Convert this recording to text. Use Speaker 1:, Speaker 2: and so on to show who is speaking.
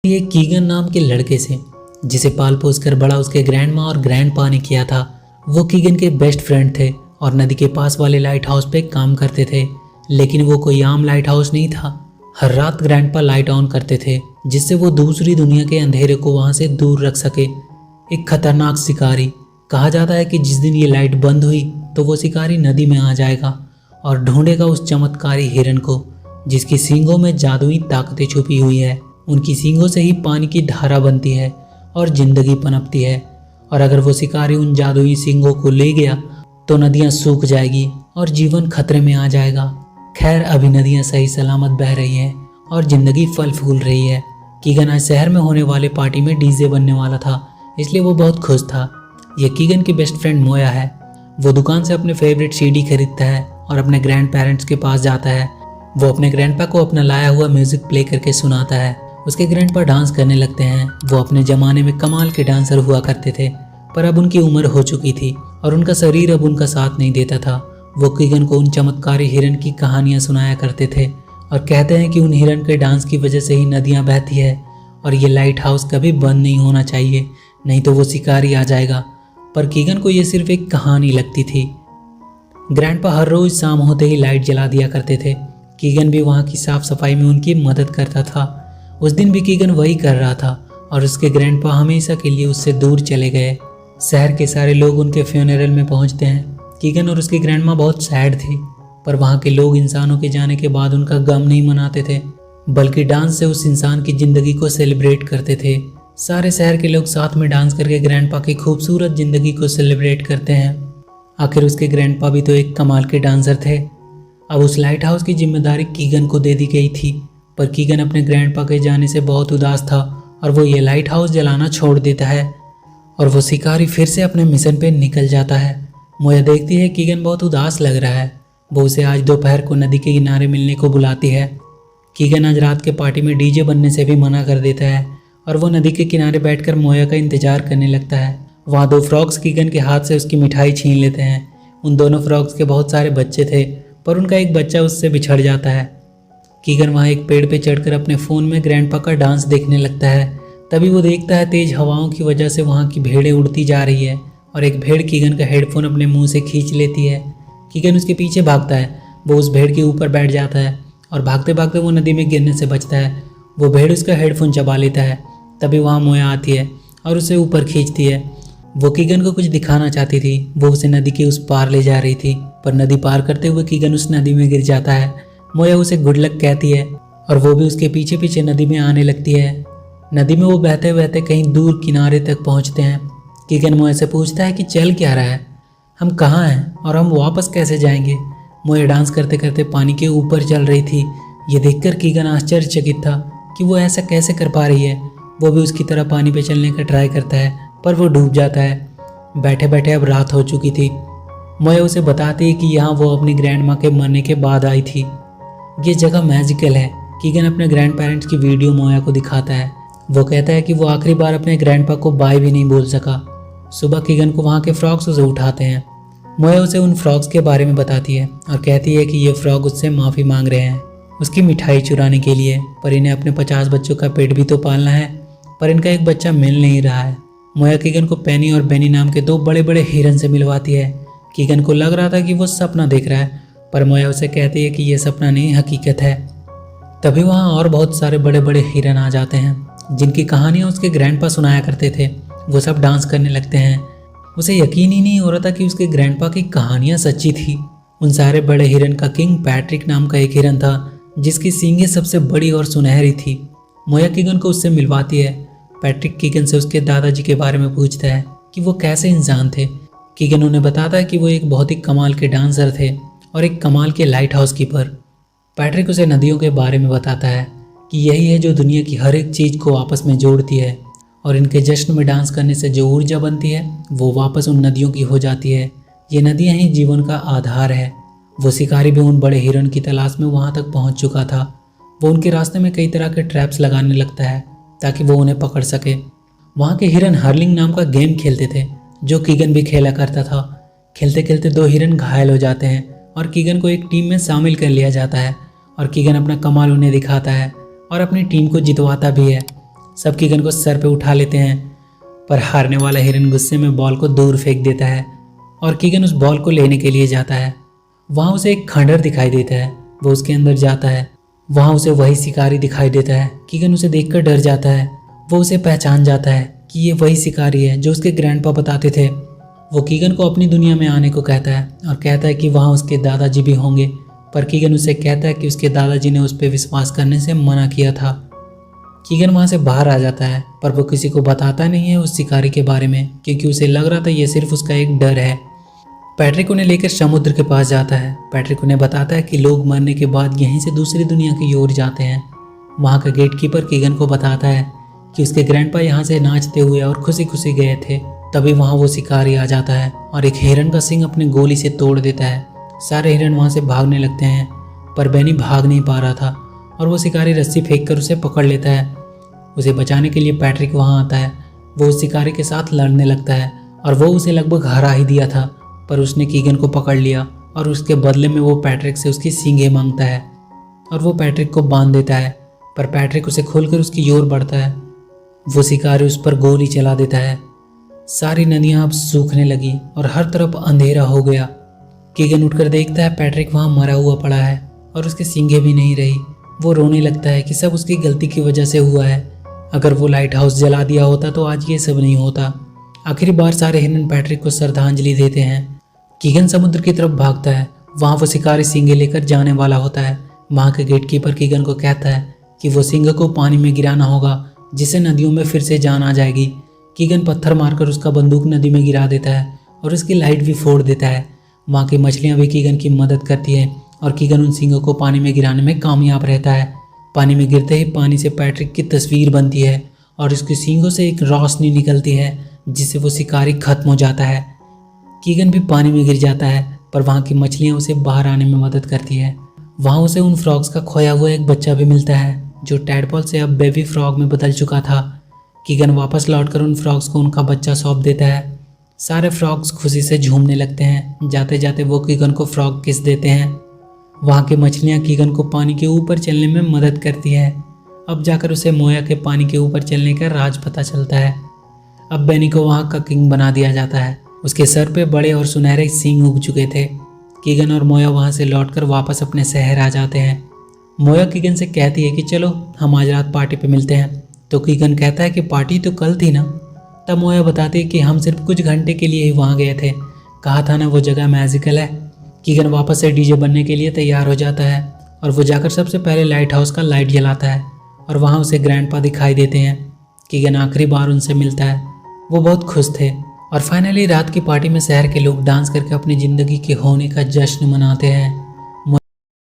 Speaker 1: ये कीगन नाम के लड़के से, जिसे पाल पोस कर बड़ा उसके ग्रैंड माँ और ग्रैंड पा ने किया था। वो कीगन के बेस्ट फ्रेंड थे और नदी के पास वाले लाइट हाउस पे काम करते थे। लेकिन वो कोई आम लाइट हाउस नहीं था। हर रात ग्रैंडपा लाइट ऑन करते थे, जिससे वो दूसरी दुनिया के अंधेरे को वहां से दूर रख सके। एक खतरनाक शिकारी, कहा जाता है कि जिस दिन ये लाइट बंद हुई तो वो शिकारी नदी में आ जाएगा और ढूंढेगा उस चमत्कारी हिरन को, जिसकी सींगों में जादुई ताकतें छुपी हुई है। उनकी सींगों से ही पानी की धारा बनती है और जिंदगी पनपती है। और अगर वो शिकारी उन जादुई सींगों को ले गया तो नदियां सूख जाएगी और जीवन खतरे में आ जाएगा। खैर, अभी नदियां सही सलामत बह रही हैं और जिंदगी फल फूल रही है। कीगन आज शहर में होने वाले पार्टी में डीजे बनने वाला था, इसलिए वो बहुत खुश था। ये कीगन की बेस्ट फ्रेंड मोया है। वो दुकान से अपने फेवरेट सीडी खरीदता है और अपने ग्रैंड पेरेंट्स के पास जाता है। वो अपने ग्रैंडपा को अपना लाया हुआ म्यूजिक प्ले करके सुनाता है। उसके ग्रैंडपा डांस करने लगते हैं। वो अपने ज़माने में कमाल के डांसर हुआ करते थे, पर अब उनकी उम्र हो चुकी थी और उनका शरीर अब उनका साथ नहीं देता था। वो कीगन को उन चमत्कारी हिरन की कहानियाँ सुनाया करते थे और कहते हैं कि उन हिरन के डांस की वजह से ही नदियाँ बहती है और ये लाइट हाउस कभी बंद नहीं होना चाहिए, नहीं तो वो शिकारी आ जाएगा। पर कीगन को ये सिर्फ एक कहानी लगती थी। ग्रैंडपा हर रोज शाम होते ही लाइट जला दिया करते थे। कीगन भी वहाँ की साफ सफाई में उनकी मदद करता था। उस दिन भी कीगन वही कर रहा था और उसके ग्रैंडपा हमेशा के लिए उससे दूर चले गए। शहर के सारे लोग उनके फ्यूनरल में पहुंचते हैं। कीगन और उसकी ग्रैंडमा बहुत सैड थी, पर वहाँ के लोग इंसानों के जाने के बाद उनका गम नहीं मनाते थे, बल्कि डांस से उस इंसान की जिंदगी को सेलिब्रेट करते थे। सारे शहर के लोग साथ में डांस करके ग्रैंडपा की खूबसूरत जिंदगी को सेलिब्रेट करते हैं। आखिर उसके ग्रैंडपा भी तो एक कमाल के डांसर थे। अब उस लाइट हाउस की जिम्मेदारी कीगन को दे दी गई थी, पर कीगन अपने ग्रैंडपा के जाने से बहुत उदास था और वो ये लाइट हाउस जलाना छोड़ देता है और वो शिकारी फिर से अपने मिशन पे निकल जाता है। मोया देखती है कीगन बहुत उदास लग रहा है। वो उसे आज दोपहर को नदी के किनारे मिलने को बुलाती है। कीगन आज रात के पार्टी में डीजे बनने से भी मना कर देता है और वो नदी के किनारे बैठकर मोया का इंतजार करने लगता है। वहाँ दो फ्रॉग्स कीगन के हाथ से उसकी मिठाई छीन लेते हैं। उन दोनों फ्रॉग्स के बहुत सारे बच्चे थे, पर उनका एक बच्चा उससे बिछड़ जाता है। कीगन वहाँ एक पेड़ पे चढ़कर अपने फ़ोन में ग्रैंडपा का डांस देखने लगता है। तभी वो देखता है तेज हवाओं की वजह से वहाँ की भेड़ें उड़ती जा रही है और एक भेड़ कीगन का हेडफोन अपने मुंह से खींच लेती है। कीगन उसके पीछे भागता है। वो उस भेड़ के ऊपर बैठ जाता है और भागते भागते वो नदी में गिरने से बचता है। वो भेड़ उसका हेडफोन चबा लेता है। तभी वहाँ मोया आती है और उसे ऊपर खींचती है। वो कीगन को कुछ दिखाना चाहती थी। वो उसे नदी के उस पार ले जा रही थी, पर नदी पार करते हुए कीगन उस नदी में गिर जाता है। मोया उसे गुड लक कहती है और वो भी उसके पीछे पीछे नदी में आने लगती है। नदी में वो बहते बहते कहीं दूर किनारे तक पहुँचते हैं। कीगन मोया से पूछता है कि चल क्या रहा है, हम कहाँ हैं और हम वापस कैसे जाएंगे। मोया डांस करते करते पानी के ऊपर चल रही थी। ये देखकर कीगन आश्चर्यचकित था कि वो ऐसा कैसे कर पा रही है। वो भी उसकी तरह पानी पे चलने का ट्राई करता है, पर वो डूब जाता है। बैठे बैठे अब रात हो चुकी थी। मोया उसे बताती है कि यहाँ वो अपनी ग्रैंड माँ के मरने के बाद आई थी। ये जगह मैजिकल है। कीगन अपने ग्रैंड पेरेंट्स की वीडियो मोया को दिखाता है। वो कहता है कि वो आखिरी बार अपने ग्रैंडपा को बाय भी नहीं बोल सका। सुबह कीगन को वहाँ के फ्रॉग्स उसे उठाते हैं। मोया उसे उन फ्रॉग्स के बारे में बताती है और कहती है कि ये फ्रॉग उससे माफ़ी मांग रहे हैं उसकी मिठाई चुराने के लिए, पर इन्हें अपने 50 बच्चों का पेट भी तो पालना है, पर इनका एक बच्चा मिल नहीं रहा है। मोया कीगन को पेनी और बेनी नाम के 2 बड़े बड़े हिरन से मिलवाती है। कीगन को लग रहा था कि वो सपना देख रहा है, पर मोया उसे कहती है कि ये सपना नहीं हकीकत है। तभी वहाँ और बहुत सारे बड़े बड़े हिरन आ जाते हैं जिनकी कहानियाँ उसके ग्रैंडपा सुनाया करते थे। वो सब डांस करने लगते हैं। उसे यकीन ही नहीं हो रहा था कि उसके ग्रैंडपा की कहानियाँ सच्ची थी। उन सारे बड़े हिरन का किंग पैट्रिक नाम का एक हिरन था जिसकी सींगें सबसे बड़ी और सुनहरी थी। मोया कीगन को उससे मिलवाती है। पैट्रिक कीगन से उसके दादाजी के बारे में पूछता है कि वो कैसे इंसान थे। कीगन उन्हें बताता है कि वो एक बहुत ही कमाल के डांसर थे और एक कमाल के लाइट हाउस कीपर। पैट्रिक उसे नदियों के बारे में बताता है कि यही है जो दुनिया की हर एक चीज़ को आपस में जोड़ती है और इनके जश्न में डांस करने से जो ऊर्जा बनती है वो वापस उन नदियों की हो जाती है। ये नदियाँ ही जीवन का आधार है। वो शिकारी भी उन बड़े हिरन की तलाश में वहाँ तक पहुँच चुका था। वो उनके रास्ते में कई तरह के ट्रैप्स लगाने लगता है ताकि वो उन्हें पकड़ सके। वहाँ के हिरन हर्लिंग नाम का गेम खेलते थे जो कीगन भी खेला करता था। खेलते खेलते 2 हिरन घायल हो जाते हैं और कीगन को एक टीम में शामिल कर लिया जाता है और कीगन अपना कमाल उन्हें दिखाता है और अपनी टीम को जितवाता भी है। सब कीगन को सर पे उठा लेते हैं, पर हारने वाला हिरन गुस्से में बॉल को दूर फेंक देता है और कीगन उस बॉल को लेने के लिए जाता है। वहाँ उसे एक खंडर दिखाई देता है। वो उसके अंदर जाता है। वहाँ उसे वही शिकारी दिखाई देता है। कीगन उसे देखकर डर जाता है। वो उसे पहचान जाता है कि ये वही शिकारी है जो उसके ग्रैंडपा बताते थे। वो कीगन को अपनी दुनिया में आने को कहता है और कहता है कि वहाँ उसके दादाजी भी होंगे, पर कीगन उसे कहता है कि उसके दादाजी ने उस पर विश्वास करने से मना किया था। कीगन वहाँ से बाहर आ जाता है, पर वो किसी को बताता नहीं है उस शिकारी के बारे में, क्योंकि उसे लग रहा था ये सिर्फ उसका एक डर है। पैट्रिक उन्हें लेकर समुद्र के पास जाता है। पैट्रिक उन्हें बताता है कि लोग मरने के बाद यहीं से दूसरी दुनिया की ओर जाते हैं। वहाँ का गेटकीपर कीगन को बताता है कि उसके ग्रैंडपा यहाँ से नाचते हुए और खुशी खुशी गए थे। तभी वहाँ वो शिकारी आ जाता है और एक हिरन का सिंग अपनी गोली से तोड़ देता है। सारे हिरन वहाँ से भागने लगते हैं, पर बेनी भाग नहीं पा रहा था और वो शिकारी रस्सी फेंक कर उसे पकड़ लेता है। उसे बचाने के लिए पैट्रिक वहाँ आता है। वो उस शिकारी के साथ लड़ने लगता है और वो उसे लगभग हरा ही दिया था, पर उसने कीगन को पकड़ लिया और उसके बदले में वो पैट्रिक से उसकी सींगें मांगता है और वो पैट्रिक को बांध देता है, पर पैट्रिक उसे खोलकर उसकी ओर बढ़ता है। वो शिकारी उस पर गोली चला देता है। सारी नदियां अब सूखने लगी और हर तरफ अंधेरा हो गया। कीगन उठकर देखता है पैट्रिक वहां मरा हुआ पड़ा है और उसकी सींगें भी नहीं रही। वो रोने लगता है कि सब उसकी गलती की वजह से हुआ है। अगर वो लाइट हाउस जला दिया होता तो आज ये सब नहीं होता। आखिरी बार सारे हिरन पैट्रिक को श्रद्धांजलि देते हैं। कीगन समुद्र की तरफ भागता है। वहाँ वो शिकारी सींगें लेकर जाने वाला होता है। वहाँ के गेटकीपर कीगन को कहता है कि वो सींग को पानी में गिराना होगा, जिससे नदियों में फिर से जान आ जाएगी। कीगन पत्थर मारकर उसका बंदूक नदी में गिरा देता है और उसकी लाइट भी फोड़ देता है। वहाँ की मछलियाँ भी कीगन की मदद करती है और कीगन उन सींगों को पानी में गिराने में कामयाब रहता है। पानी में गिरते ही पानी से पैट्रिक की तस्वीर बनती है और उसकी सींगों से एक रोशनी निकलती है, जिससे वो शिकारी खत्म हो जाता है। कीगन भी पानी में गिर जाता है, पर वहाँ की मछलियाँ उसे बाहर आने में मदद करती है। वहाँ उसे उन फ्रॉग्स का खोया हुआ एक बच्चा भी मिलता है, जो टैडपॉल से अब बेबी फ्रॉग में बदल चुका था। कीगन वापस लौटकर उन फ्रॉग्स को उनका बच्चा सौंप देता है। सारे फ्रॉग्स खुशी से झूमने लगते हैं। जाते जाते वो कीगन को फ्रॉग किस देते हैं। वहाँ की मछलियाँ कीगन को पानी के ऊपर चलने में मदद करती है। अब जाकर उसे मोया के पानी के ऊपर चलने का राज पता चलता है। अब बेनी को वहाँ का किंग बना दिया जाता है। उसके सर पे बड़े और सुनहरे सींग उग चुके थे। कीगन और मोया वहाँ से लौटकर वापस अपने शहर आ जाते हैं। मोया कीगन से कहती है कि चलो हम आज रात पार्टी पे मिलते हैं। तो कीगन कहता है कि पार्टी तो कल थी ना। तब मोया बताती है कि हम सिर्फ कुछ घंटे के लिए ही वहाँ गए थे, कहा था ना वो जगह मैजिकल है। कीगन वापस से डीजे बनने के लिए तैयार हो जाता है और वो जाकर सबसे पहले लाइट हाउस का लाइट जलाता है और वहाँ उसे ग्रैंडपा दिखाई देते हैं। कीगन आखिरी बार उनसे मिलता है। वो बहुत खुश थे और फाइनली रात की पार्टी में शहर के लोग डांस करके अपनी ज़िंदगी के होने का जश्न मनाते हैं।